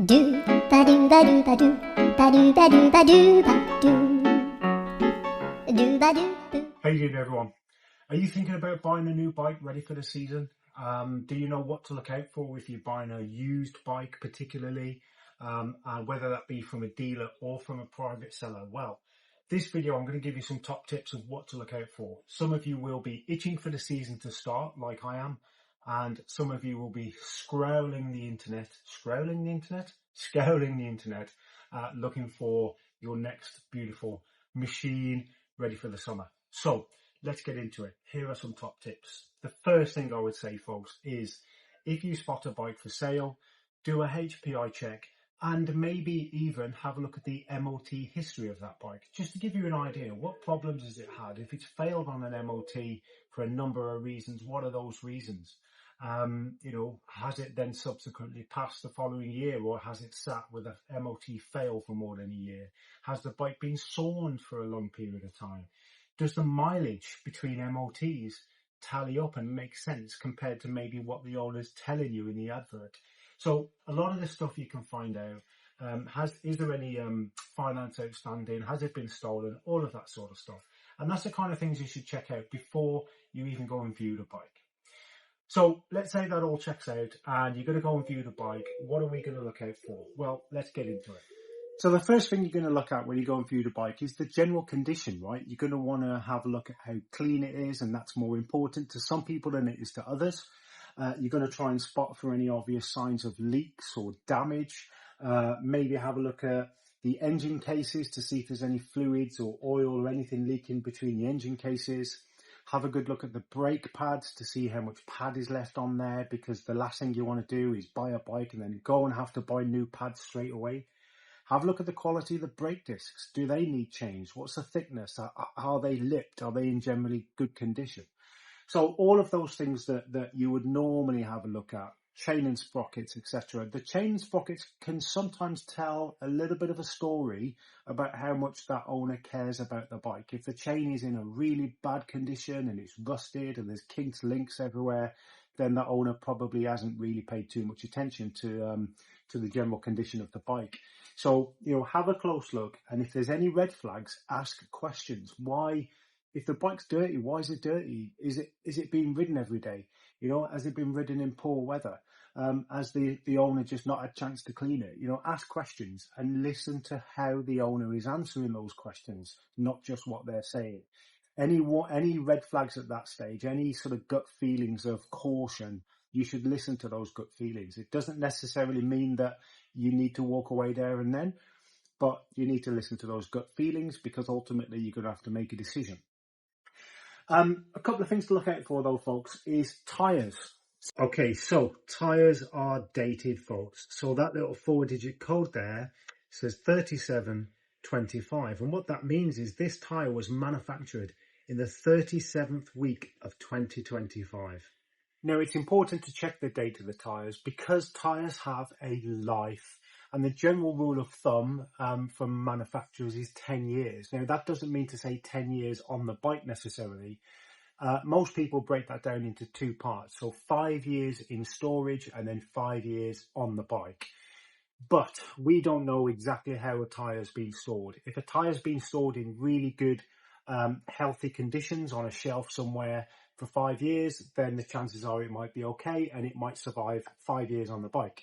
Do ba do ba do ba do ba do ba do ba do ba do ba do. How you doing, everyone? Are you thinking about buying a new bike ready for the season? Do you know what to look out for if you're buying a used bike particularly, and whether that be from a dealer or from a private seller? Well, this video I'm going to give you some top tips of what to look out for. Some of you will be itching for the season to start like I am, and some of you will be scrolling the internet, looking for your next beautiful machine ready for the summer. So let's get into it. Here are some top tips. The first thing I would say, folks, is if you spot a bike for sale, do a HPI check and maybe even have a look at the MOT history of that bike, just to give you an idea. What problems has it had? If it's failed on an MOT for a number of reasons, what are those reasons? Has it then subsequently passed the following year, or has it sat with a MOT fail for more than a year? Has the bike been sawned for a long period of time? Does the mileage between MOTs tally up and make sense compared to maybe what the owner's telling you in the advert? So a lot of this stuff you can find out. Is there any finance outstanding? Has it been stolen? All of that sort of stuff. And that's the kind of things you should check out before you even go and view the bike. So let's say that all checks out and you're going to go and view the bike. What are we going to look out for? Well, let's get into it. So the first thing you're going to look at when you go and view the bike is the general condition, right? You're going to want to have a look at how clean it is, and that's more important to some people than it is to others. You're going to try and spot for any obvious signs of leaks or damage. Maybe have a look at the engine cases to see if there's any fluids or oil or anything leaking between the engine cases. Have a good look at the brake pads to see how much pad is left on there, because the last thing you want to do is buy a bike and then go and have to buy new pads straight away. Have a look at the quality of the brake discs. Do they need change? What's the thickness? Are they lipped? Are they in generally good condition? So all of those things that you would normally have a look at, chain and sprockets, etc. The chain and sprockets can sometimes tell a little bit of a story about how much that owner cares about the bike. If the chain is in a really bad condition and it's rusted and there's kinks, links everywhere, then the owner probably hasn't really paid too much attention to the general condition of the bike. So, have a close look, and if there's any red flags, ask questions. Why, if the bike's dirty, why is it dirty? Is it being ridden every day? Has it been ridden in poor weather? Has the owner just not had a chance to clean it? Ask questions and listen to how the owner is answering those questions, not just what they're saying. Any red flags at that stage, any sort of gut feelings of caution, you should listen to those gut feelings. It doesn't necessarily mean that you need to walk away there and then, but you need to listen to those gut feelings, because ultimately you're going to have to make a decision. A couple of things to look out for though, folks, is tyres. Okay, so tyres are dated, folks. So that little 4-digit code there says 3725. And what that means is this tyre was manufactured in the 37th week of 2025. Now, it's important to check the date of the tyres, because tyres have a life. And the general rule of thumb from manufacturers is 10 years. Now, that doesn't mean to say 10 years on the bike necessarily. Most people break that down into two parts. So 5 years in storage and then 5 years on the bike. But we don't know exactly how a tyre's been stored. If a tyre's been stored in really good, healthy conditions on a shelf somewhere for 5 years, then the chances are it might be okay and it might survive 5 years on the bike.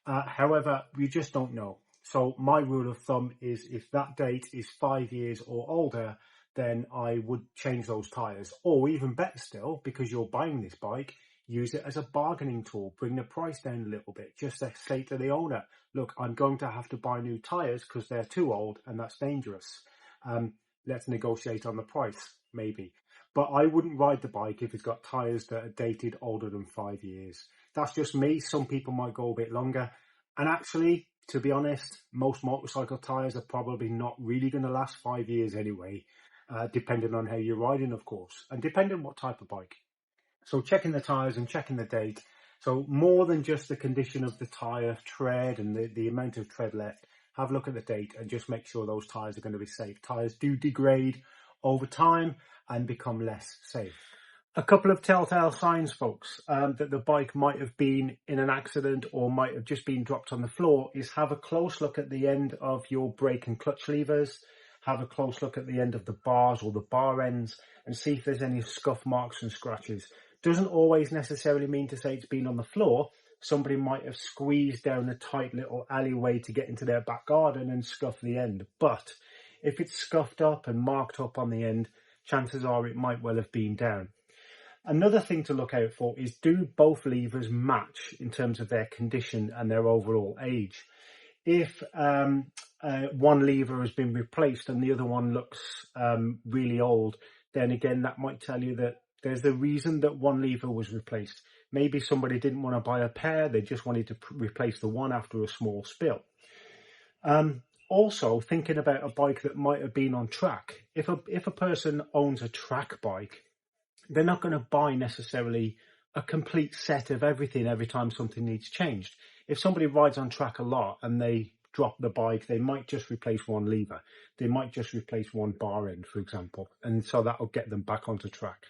However, we just don't know. So my rule of thumb is if that date is 5 years or older, then I would change those tyres. Or even better still, because you're buying this bike, use it as a bargaining tool. Bring the price down a little bit. Just to say to the owner, look, I'm going to have to buy new tyres because they're too old and that's dangerous. Let's negotiate on the price, maybe. But I wouldn't ride the bike if it's got tyres that are dated older than 5 years. That's just me. Some people might go a bit longer. And actually, to be honest, most motorcycle tyres are probably not really going to last 5 years anyway, depending on how you're riding, of course, and depending on what type of bike. So checking the tyres and checking the date. So more than just the condition of the tyre tread and the amount of tread left, have a look at the date and just make sure those tyres are going to be safe. Tyres do degrade over time and become less safe. A couple of telltale signs, folks, that the bike might have been in an accident or might have just been dropped on the floor is have a close look at the end of your brake and clutch levers, have a close look at the end of the bars or the bar ends and see if there's any scuff marks and scratches. Doesn't always necessarily mean to say it's been on the floor. Somebody might have squeezed down a tight little alleyway to get into their back garden and scuff the end. But if it's scuffed up and marked up on the end, chances are it might well have been down. Another thing to look out for is, do both levers match in terms of their condition and their overall age? If one lever has been replaced and the other one looks really old, then again, that might tell you that there's a reason that one lever was replaced. Maybe somebody didn't want to buy a pair, they just wanted to replace the one after a small spill. Also, thinking about a bike that might have been on track. If a person owns a track bike, they're not going to buy necessarily a complete set of everything every time something needs changed. If somebody rides on track a lot and they drop the bike, they might just replace one lever. They might just replace one bar end, for example. And so that'll get them back onto track.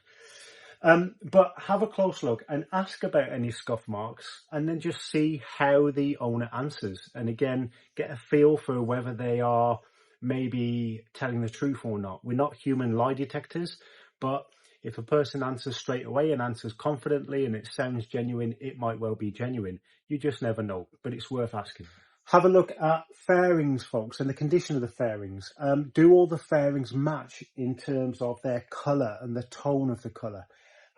But have a close look and ask about any scuff marks and then just see how the owner answers. And again, get a feel for whether they are maybe telling the truth or not. We're not human lie detectors, but if a person answers straight away and answers confidently and it sounds genuine, it might well be genuine. You just never know, but it's worth asking. Have a look at fairings, folks, and the condition of the fairings. Do all the fairings match in terms of their colour and the tone of the colour?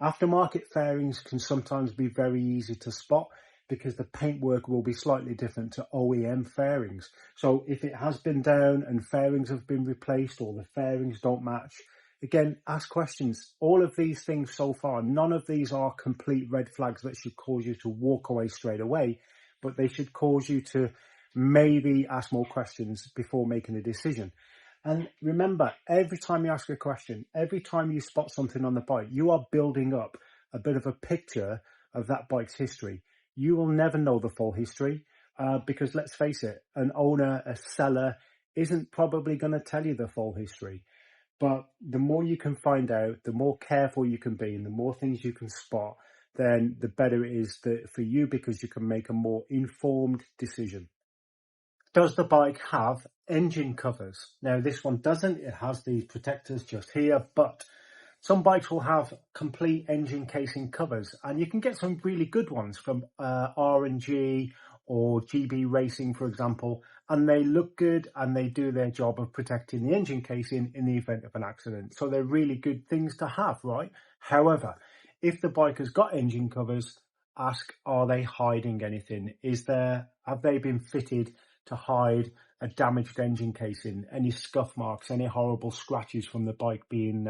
Aftermarket fairings can sometimes be very easy to spot because the paintwork will be slightly different to OEM fairings. So if it has been down and fairings have been replaced or the fairings don't match, again, ask questions. All of these things so far, none of these are complete red flags that should cause you to walk away straight away, but they should cause you to maybe ask more questions before making a decision. And remember, every time you ask a question, every time you spot something on the bike, you are building up a bit of a picture of that bike's history. You will never know the full history because let's face it, an owner, a seller isn't probably going to tell you the full history. But the more you can find out, the more careful you can be and the more things you can spot, then the better it is for you because you can make a more informed decision. Does the bike have engine covers? Now, this one doesn't. It has these protectors just here, but some bikes will have complete engine casing covers, and you can get some really good ones from R&G or GB Racing, for example, and they look good and they do their job of protecting the engine casing in the event of an accident. So they're really good things to have, right? However, if the bike has got engine covers, ask, are they hiding anything? Have they been fitted to hide a damaged engine casing, any scuff marks, any horrible scratches from the bike being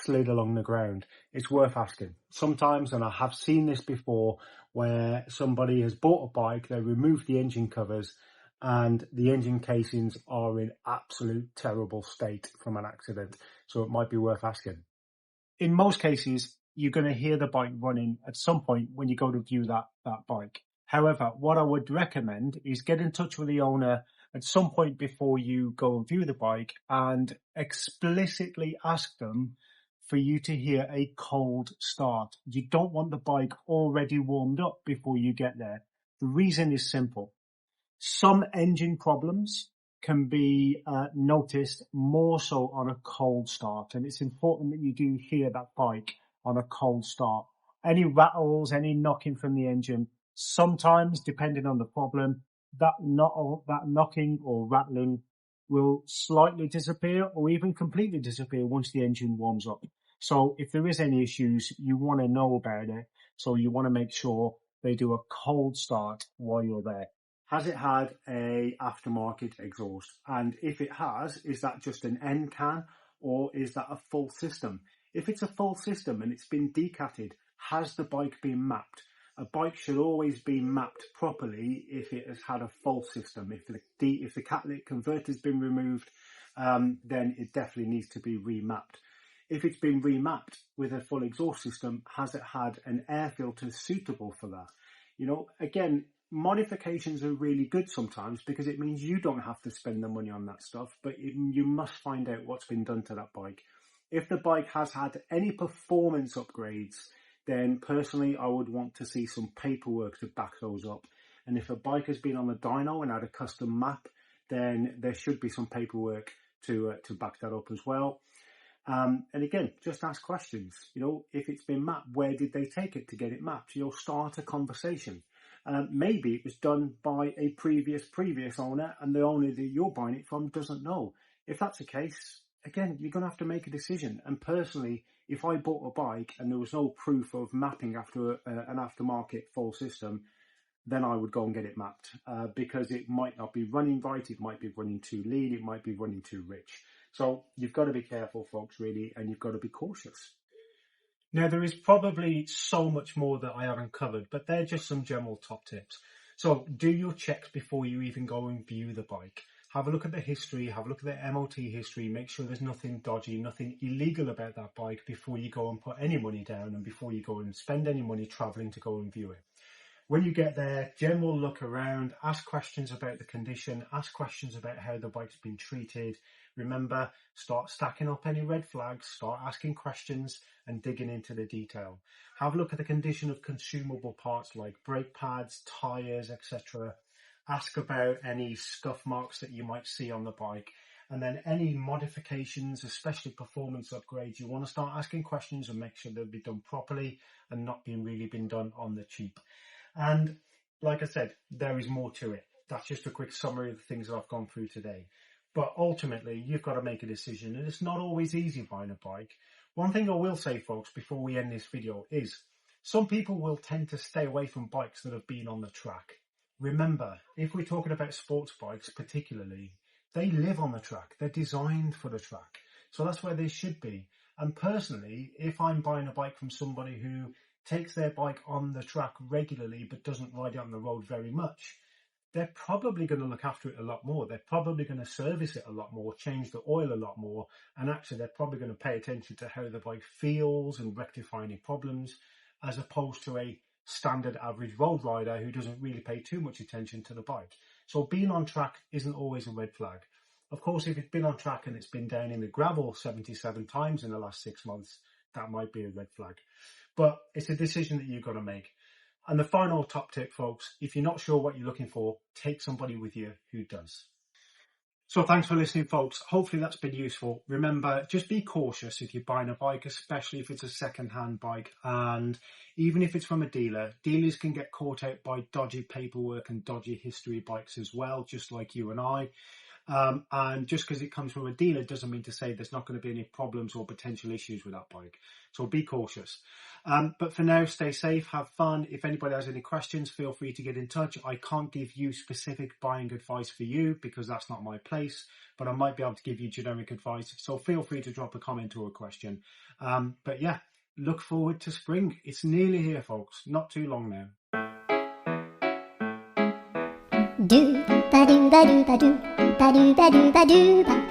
slid along the ground? It's worth asking. Sometimes, and I have seen this before, where somebody has bought a bike, they remove the engine covers, and the engine casings are in absolute terrible state from an accident. So it might be worth asking. In most cases, you're going to hear the bike running at some point when you go to view that bike. However, what I would recommend is get in touch with the owner at some point before you go and view the bike and explicitly ask them for you to hear a cold start. You don't want the bike already warmed up before you get there. The reason is simple. Some engine problems can be noticed more so on a cold start, and it's important that you do hear that bike on a cold start. Any rattles, any knocking from the engine, sometimes, depending on the problem, that knocking or rattling will slightly disappear or even completely disappear once the engine warms up. So if there is any issues, you want to know about it. So you want to make sure they do a cold start while you're there. Has it had a aftermarket exhaust? And if it has, is that just an end can or is that a full system? If it's a full system and it's been decatted, has the bike been mapped? A bike should always be mapped properly if it has had a full system. If the catalytic converter has been removed, then it definitely needs to be remapped. If it's been remapped with a full exhaust system, has it had an air filter suitable for that? You know, again, modifications are really good sometimes because it means you don't have to spend the money on that stuff, but you must find out what's been done to that bike. If the bike has had any performance upgrades, then personally I would want to see some paperwork to back those up. And if a bike has been on the dyno and had a custom map, then there should be some paperwork to back that up as well. And again, just ask questions. You know, if it's been mapped, where did they take it to get it mapped? You'll start a conversation. Maybe it was done by a previous owner, and the owner that you're buying it from doesn't know. If that's the case, again, you're going to have to make a decision. And personally, if I bought a bike and there was no proof of mapping after an aftermarket full system, then I would go and get it mapped, because it might not be running right, it might be running too lean, it might be running too rich. So you've got to be careful, folks, really, and you've got to be cautious. Now, there is probably so much more that I haven't covered, but they're just some general top tips. So do your checks before you even go and view the bike. Have a look at the history, have a look at the MOT history, make sure there's nothing dodgy, nothing illegal about that bike before you go and put any money down and before you go and spend any money travelling to go and view it. When you get there, general look around, ask questions about the condition, ask questions about how the bike's been treated. Remember, start stacking up any red flags, start asking questions and digging into the detail. Have a look at the condition of consumable parts like brake pads, tyres, etc. Ask about any scuff marks that you might see on the bike. And then any modifications, especially performance upgrades, you want to start asking questions and make sure they'll be done properly and not being done on the cheap. And like I said, there is more to it. That's just a quick summary of the things that I've gone through today. But ultimately, you've got to make a decision, and it's not always easy buying a bike. One thing I will say, folks, before we end this video is some people will tend to stay away from bikes that have been on the track. Remember, if we're talking about sports bikes particularly, they live on the track. They're designed for the track. So that's where they should be. And personally, if I'm buying a bike from somebody who takes their bike on the track regularly but doesn't ride it on the road very much, they're probably going to look after it a lot more. They're probably going to service it a lot more, change the oil a lot more, and actually they're probably going to pay attention to how the bike feels and rectify any problems, as opposed to a standard average road rider who doesn't really pay too much attention to the bike. So being on track isn't always a red flag. Of course, if it's been on track and it's been down in the gravel 77 times in the last 6 months, that might be a red flag. But it's a decision that you've got to make. And the final top tip, folks, if you're not sure what you're looking for, take somebody with you who does. So thanks for listening, folks. Hopefully that's been useful. Remember, just be cautious if you're buying a bike, especially if it's a second-hand bike. And even if it's from a dealer, dealers can get caught out by dodgy paperwork and dodgy history bikes as well, just like you and I. And just because it comes from a dealer doesn't mean to say there's not going to be any problems or potential issues with that bike. So be cautious. But for now, stay safe, have fun. If anybody has any questions, feel free to get in touch. I can't give you specific buying advice for you because that's not my place, but I might be able to give you generic advice. So feel free to drop a comment or a question. But yeah, look forward to spring. It's nearly here, folks. Not too long now. Do ba do ba do ba do ba do ba do ba do ba.